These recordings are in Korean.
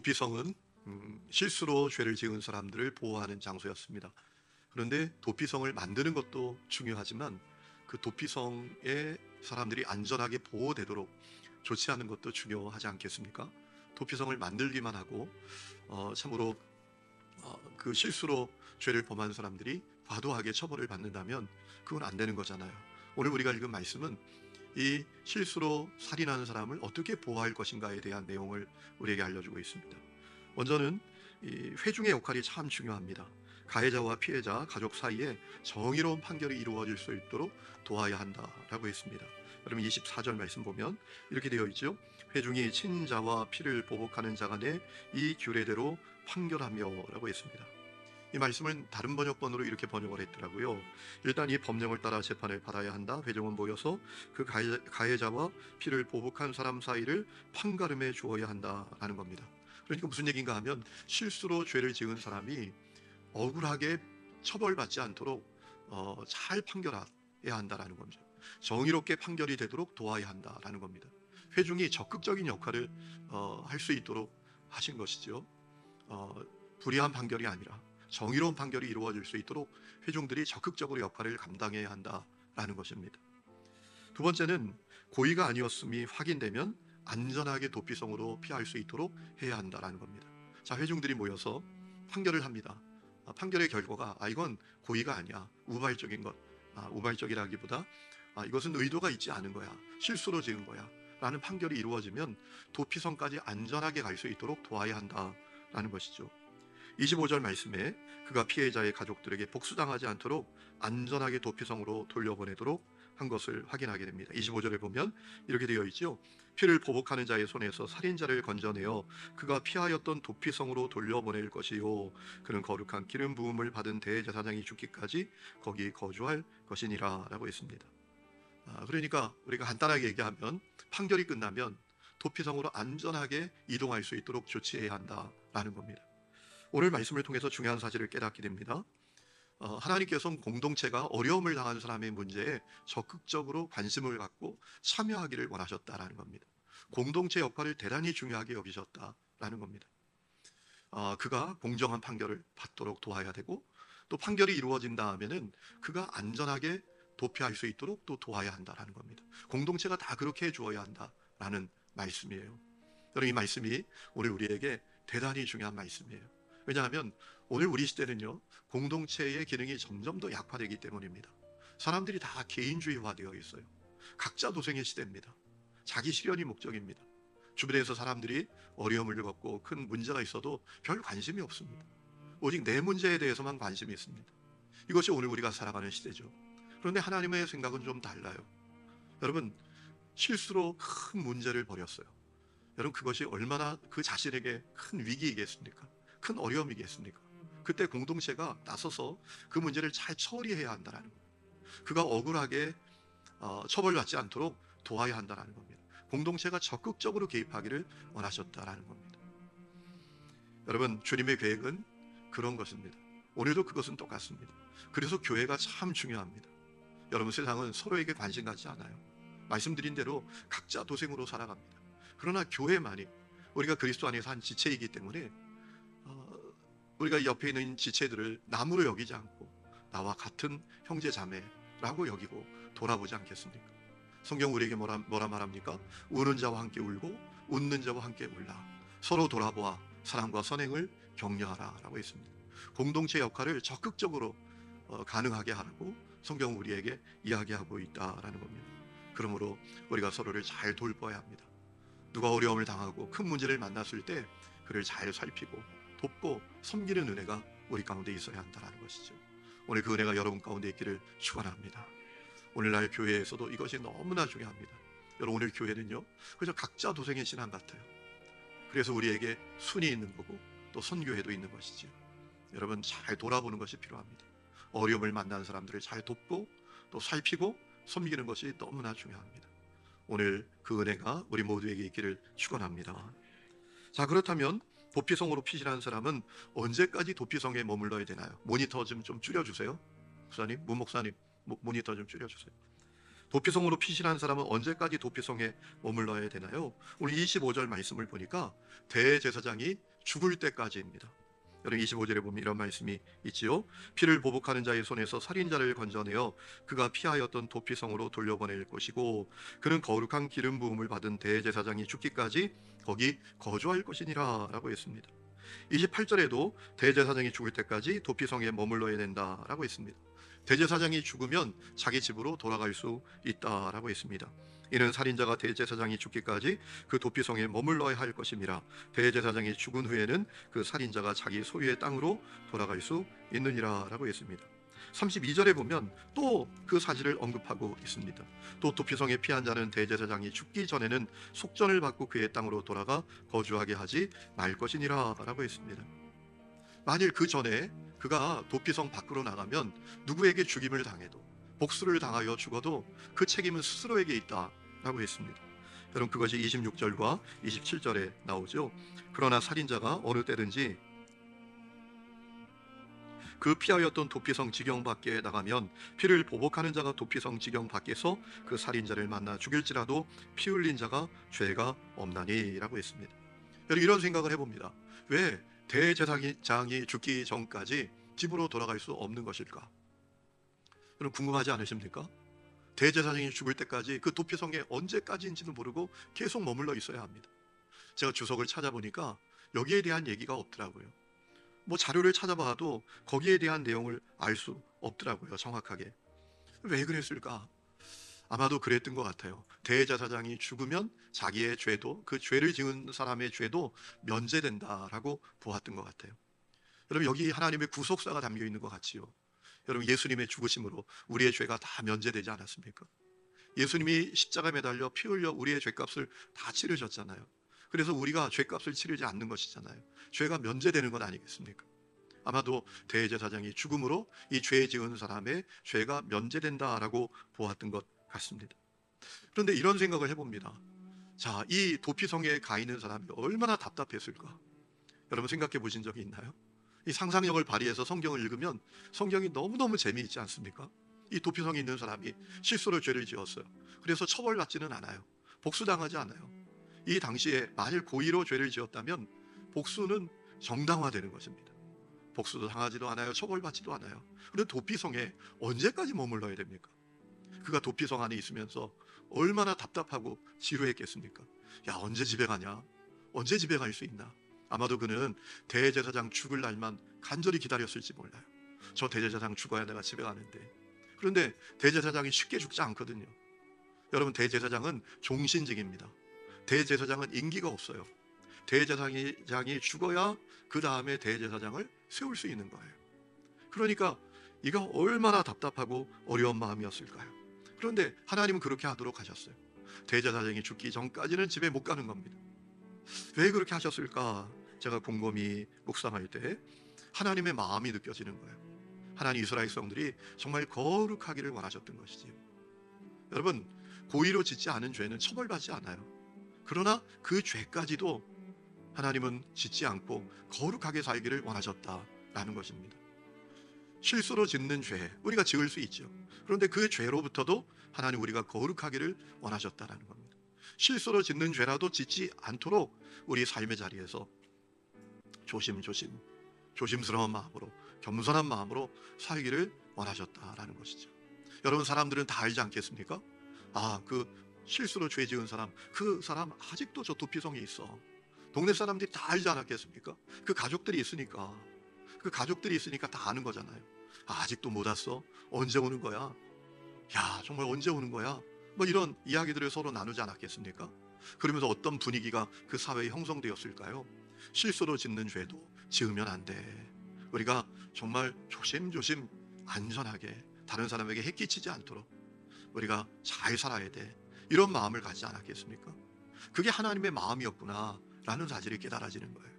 도피성은 실수로 죄를 지은 사람들을 보호하는 장소였습니다. 그런데 도피성을 만드는 것도 중요하지만 그 도피성에 사람들이 안전하게 보호되도록 조치하는 것도 중요하지 않겠습니까? 도피성을 만들기만 하고 참으로 그 실수로 죄를 범한 사람들이 과도하게 처벌을 받는다면 그건 안 되는 거잖아요. 오늘 우리가 읽은 말씀은 이 실수로 살인하는 사람을 어떻게 보호할 것인가에 대한 내용을 우리에게 알려주고 있습니다. 먼저는 이 회중의 역할이 참 중요합니다. 가해자와 피해자, 가족 사이에 정의로운 판결이 이루어질 수 있도록 도와야 한다라고 했습니다. 여러분 24절 말씀 보면 이렇게 되어 있죠. 회중이 친자와 피를 보복하는 자 간에 이 규례대로 판결하며 라고 했습니다. 이 말씀은 다른 번역본으로 이렇게 번역을 했더라고요. 일단 이 법령을 따라 재판을 받아야 한다. 회중은 모여서 그 가해자와 피를 보복한 사람 사이를 판가름해 주어야 한다라는 겁니다. 그러니까 무슨 얘기인가 하면 실수로 죄를 지은 사람이 억울하게 처벌받지 않도록 잘 판결해야 한다라는 겁니다. 정의롭게 판결이 되도록 도와야 한다라는 겁니다. 회중이 적극적인 역할을 할 수 있도록 하신 것이죠. 불의한 판결이 아니라 정의로운 판결이 이루어질 수 있도록 회중들이 적극적으로 역할을 감당해야 한다라는 것입니다. 두 번째는 고의가 아니었음이 확인되면 안전하게 도피성으로 피할 수 있도록 해야 한다라는 겁니다. 자, 회중들이 모여서 판결을 합니다. 판결의 결과가 이건 고의가 아니야, 우발적인 것, 우발적이라기보다 이것은 의도가 있지 않은 거야, 실수로 지은 거야 라는 판결이 이루어지면 도피성까지 안전하게 갈 수 있도록 도와야 한다라는 것이죠. 25절 말씀에 그가 피해자의 가족들에게 복수당하지 않도록 안전하게 도피성으로 돌려보내도록 한 것을 확인하게 됩니다. 25절에 보면 이렇게 되어 있죠. 피를 보복하는 자의 손에서 살인자를 건져내어 그가 피하였던 도피성으로 돌려보낼 것이요 그는 거룩한 기름 부음을 받은 대제사장이 죽기까지 거기 거주할 것이니라 라고 했습니다. 그러니까 우리가 간단하게 얘기하면 판결이 끝나면 도피성으로 안전하게 이동할 수 있도록 조치해야 한다라는 겁니다. 오늘 말씀을 통해서 중요한 사실을 깨닫게 됩니다. 하나님께서는 공동체가 어려움을 당한 사람의 문제에 적극적으로 관심을 갖고 참여하기를 원하셨다라는 겁니다. 공동체 역할을 대단히 중요하게 여기셨다라는 겁니다. 그가 공정한 판결을 받도록 도와야 되고 또 판결이 이루어진 다음에는 그가 안전하게 도피할 수 있도록 또 도와야 한다라는 겁니다. 공동체가 다 그렇게 해주어야 한다라는 말씀이에요. 여러분, 이 말씀이 오늘 우리에게 대단히 중요한 말씀이에요. 왜냐하면 오늘 우리 시대는요, 공동체의 기능이 점점 더 약화되기 때문입니다. 사람들이 다 개인주의화 되어 있어요. 각자 도생의 시대입니다. 자기 실현이 목적입니다. 주변에서 사람들이 어려움을 겪고 큰 문제가 있어도 별 관심이 없습니다. 오직 내 문제에 대해서만 관심이 있습니다. 이것이 오늘 우리가 살아가는 시대죠. 그런데 하나님의 생각은 좀 달라요. 여러분, 실수로 큰 문제를 벌였어요. 여러분, 그것이 얼마나 그 자신에게 큰 위기이겠습니까? 큰 어려움이겠습니까? 그때 공동체가 나서서 그 문제를 잘 처리해야 한다는 겁니다. 그가 억울하게 처벌받지 않도록 도와야 한다는 겁니다. 공동체가 적극적으로 개입하기를 원하셨다는 겁니다. 여러분, 주님의 계획은 그런 것입니다. 오늘도 그것은 똑같습니다. 그래서 교회가 참 중요합니다. 여러분, 세상은 서로에게 관심 갖지 않아요. 말씀드린 대로 각자 도생으로 살아갑니다. 그러나 교회만이 우리가 그리스도 안에서 한 지체이기 때문에 우리가 옆에 있는 지체들을 남으로 여기지 않고 나와 같은 형제 자매라고 여기고 돌아보지 않겠습니까? 성경 우리에게 뭐라 말합니까? 우는 자와 함께 울고 웃는 자와 함께 울라. 서로 돌아보아 사랑과 선행을 격려하라 라고 했습니다. 공동체 역할을 적극적으로 가능하게 하라고 성경은 우리에게 이야기하고 있다라는 겁니다. 그러므로 우리가 서로를 잘 돌봐야 합니다. 누가 어려움을 당하고 큰 문제를 만났을 때 그를 잘 살피고 돕고 섬기는 은혜가 우리 가운데 있어야 한다는 것이죠. 오늘 그 은혜가 여러분 가운데 있기를 축원합니다. 오늘날 교회에서도 이것이 너무나 중요합니다. 여러분, 오늘 교회는요, 그저 각자 도생의 신앙 같아요. 그래서 우리에게 순이 있는 거고 또 선교회도 있는 것이죠. 여러분, 잘 돌아보는 것이 필요합니다. 어려움을 만난 사람들을 잘 돕고 또 살피고 섬기는 것이 너무나 중요합니다. 오늘 그 은혜가 우리 모두에게 있기를 축원합니다. 자, 그렇다면 도피성으로 피신한 사람은 언제까지 도피성에 머물러야 되나요? 모니터 좀 줄여주세요. 목사님, 문목사님, 모니터 좀 줄여주세요. 도피성으로 피신한 사람은 언제까지 도피성에 머물러야 되나요? 오늘 25절 말씀을 보니까 대제사장이 죽을 때까지입니다. 여러분 25절에 보면 이런 말씀이 있지요. 피를 보복하는 자의 손에서 살인자를 건져내어 그가 피하였던 도피성으로 돌려보낼 것이고 그는 거룩한 기름 부음을 받은 대제사장이 죽기까지 거기 거주할 것이니라 라고 했습니다. 28절에도 대제사장이 죽을 때까지 도피성에 머물러야 된다라고 했습니다. 대제사장이 죽으면 자기 집으로 돌아갈 수 있다라고 했습니다. 이는 살인자가 대제사장이 죽기까지 그 도피성에 머물러야 할 것임이라. 대제사장이 죽은 후에는 그 살인자가 자기 소유의 땅으로 돌아갈 수 있느니라 라고 했습니다. 32절에 보면 또 그 사실을 언급하고 있습니다. 또 도피성에 피한 자는 대제사장이 죽기 전에는 속전을 받고 그의 땅으로 돌아가 거주하게 하지 말 것이니라 라고 했습니다. 만일 그 전에 그가 도피성 밖으로 나가면 누구에게 죽임을 당해도 복수를 당하여 죽어도 그 책임은 스스로에게 있다라고 했습니다. 여러분 그것이 26절과 27절에 나오죠. 그러나 살인자가 어느 때든지 그 피하였던 도피성 지경 밖에 나가면 피를 보복하는 자가 도피성 지경 밖에서 그 살인자를 만나 죽일지라도 피 흘린 자가 죄가 없나니 라고 했습니다. 여러분 이런 생각을 해봅니다. 왜 대제사장이 죽기 전까지 집으로 돌아갈 수 없는 것일까? 여러분 궁금하지 않으십니까? 대제사장이 죽을 때까지 그 도피성에 언제까지인지는 모르고 계속 머물러 있어야 합니다. 제가 주석을 찾아보니까 여기에 대한 얘기가 없더라고요. 뭐 자료를 찾아봐도 거기에 대한 내용을 알 수 없더라고요. 정확하게. 왜 그랬을까? 아마도 그랬던 것 같아요. 대제사장이 죽으면 자기의 죄도, 그 죄를 지은 사람의 죄도 면제된다라고 보았던 것 같아요. 여러분 여기 하나님의 구속사가 담겨 있는 것 같지요. 여러분 예수님의 죽으심으로 우리의 죄가 다 면제되지 않았습니까? 예수님이 십자가에 매달려 피 흘려 우리의 죄값을 다 치르셨잖아요. 그래서 우리가 죄값을 치르지 않는 것이잖아요. 죄가 면제되는 건 아니겠습니까? 아마도 대제사장이 죽음으로 이 죄 지은 사람의 죄가 면제된다라고 보았던 것 같습니다. 그런데 이런 생각을 해봅니다. 자, 이 도피성에 가 있는 사람이 얼마나 답답했을까? 여러분 생각해 보신 적이 있나요? 이 상상력을 발휘해서 성경을 읽으면 성경이 너무너무 재미있지 않습니까? 이 도피성에 있는 사람이 실수로 죄를 지었어요. 그래서 처벌받지는 않아요. 복수당하지 않아요. 이 당시에 만일 고의로 죄를 지었다면 복수는 정당화되는 것입니다. 복수도 당하지도 않아요. 처벌받지도 않아요. 그런데 도피성에 언제까지 머물러야 됩니까? 그가 도피성 안에 있으면서 얼마나 답답하고 지루했겠습니까? 야, 언제 집에 가냐? 언제 집에 갈 수 있나? 아마도 그는 대제사장 죽을 날만 간절히 기다렸을지 몰라요. 저 대제사장 죽어야 내가 집에 가는데. 그런데 대제사장이 쉽게 죽지 않거든요. 여러분 대제사장은 종신직입니다. 대제사장은 임기가 없어요. 대제사장이 죽어야 그 다음에 대제사장을 세울 수 있는 거예요. 그러니까 이가 얼마나 답답하고 어려운 마음이었을까요? 그런데 하나님은 그렇게 하도록 하셨어요. 대제사장이 죽기 전까지는 집에 못 가는 겁니다. 왜 그렇게 하셨을까? 제가 곰곰이 묵상할 때 하나님의 마음이 느껴지는 거예요. 하나님 이스라엘 백성들이 정말 거룩하기를 원하셨던 것이지요. 여러분 고의로 짓지 않은 죄는 처벌받지 않아요. 그러나 그 죄까지도 하나님은 짓지 않고 거룩하게 살기를 원하셨다라는 것입니다. 실수로 짓는 죄 우리가 지을 수 있죠. 그런데 그 죄로부터도 하나님 우리가 거룩하기를 원하셨다라는 겁니다. 실수로 짓는 죄라도 짓지 않도록 우리 삶의 자리에서 조심스러운 마음으로 겸손한 마음으로 살기를 원하셨다라는 것이죠. 여러분 사람들은 다 알지 않겠습니까? 아, 그 실수로 죄 지은 사람, 그 사람 아직도 저 도피성에 있어. 동네 사람들이 다 알지 않았겠습니까? 그 가족들이 있으니까 다 아는 거잖아요. 아, 아직도 못 왔어? 언제 오는 거야? 야, 정말 언제 오는 거야? 뭐 이런 이야기들을 서로 나누지 않았겠습니까? 그러면서 어떤 분위기가 그 사회에 형성되었을까요? 실수로 짓는 죄도 지으면 안 돼. 우리가 정말 조심조심 안전하게 다른 사람에게 해끼치지 않도록 우리가 잘 살아야 돼. 이런 마음을 갖지 않았겠습니까? 그게 하나님의 마음이었구나 라는 사실이 깨달아지는 거예요.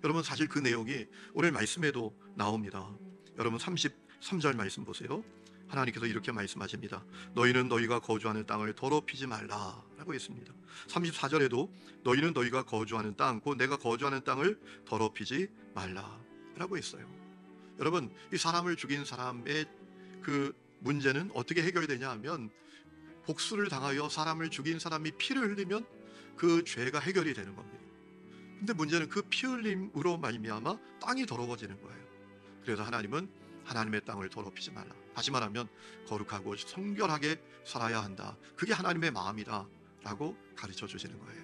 여러분 사실 그 내용이 오늘 말씀에도 나옵니다. 여러분 33절 말씀 보세요. 하나님께서 이렇게 말씀하십니다. 너희는 너희가 거주하는 땅을 더럽히지 말라 라고 했습니다. 34절에도 너희는 너희가 거주하는 땅, 곧 내가 거주하는 땅을 더럽히지 말라 라고 했어요. 여러분 이 사람을 죽인 사람의 그 문제는 어떻게 해결되냐 하면 복수를 당하여 사람을 죽인 사람이 피를 흘리면 그 죄가 해결이 되는 겁니다. 근데 문제는 그 피 흘림으로 말미암아 땅이 더러워지는 거예요. 그래서 하나님은 하나님의 땅을 더럽히지 말라. 다시 말하면 거룩하고 성결하게 살아야 한다. 그게 하나님의 마음이다 라고 가르쳐 주시는 거예요.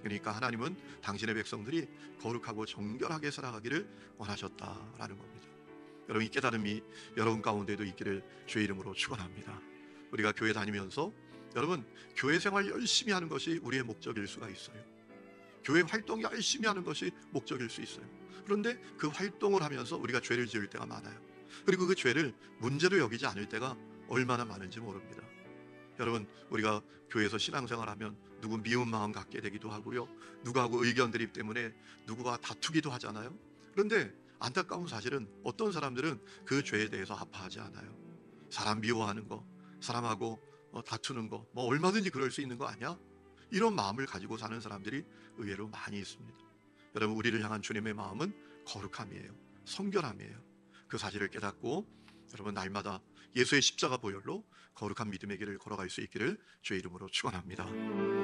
그러니까 하나님은 당신의 백성들이 거룩하고 정결하게 살아가기를 원하셨다라는 겁니다. 여러분, 이 깨달음이 여러분 가운데도 있기를 주의 이름으로 축원합니다. 우리가 교회 다니면서 여러분, 교회 생활 열심히 하는 것이 우리의 목적일 수가 있어요. 교회 활동 열심히 하는 것이 목적일 수 있어요. 그런데 그 활동을 하면서 우리가 죄를 지을 때가 많아요. 그리고 그 죄를 문제로 여기지 않을 때가 얼마나 많은지 모릅니다. 여러분, 우리가 교회에서 신앙생활하면 누구 미운 마음 갖게 되기도 하고요, 누구하고 의견 대립 때문에 누구와 다투기도 하잖아요. 그런데 안타까운 사실은 어떤 사람들은 그 죄에 대해서 아파하지 않아요. 사람 미워하는 거, 사람하고 다투는 거, 뭐 얼마든지 그럴 수 있는 거 아니야? 이런 마음을 가지고 사는 사람들이 의외로 많이 있습니다. 여러분, 우리를 향한 주님의 마음은 거룩함이에요. 성결함이에요. 그 사실을 깨닫고 여러분, 날마다 예수의 십자가 보혈로 거룩한 믿음의 길을 걸어갈 수 있기를 주의 이름으로 축원합니다.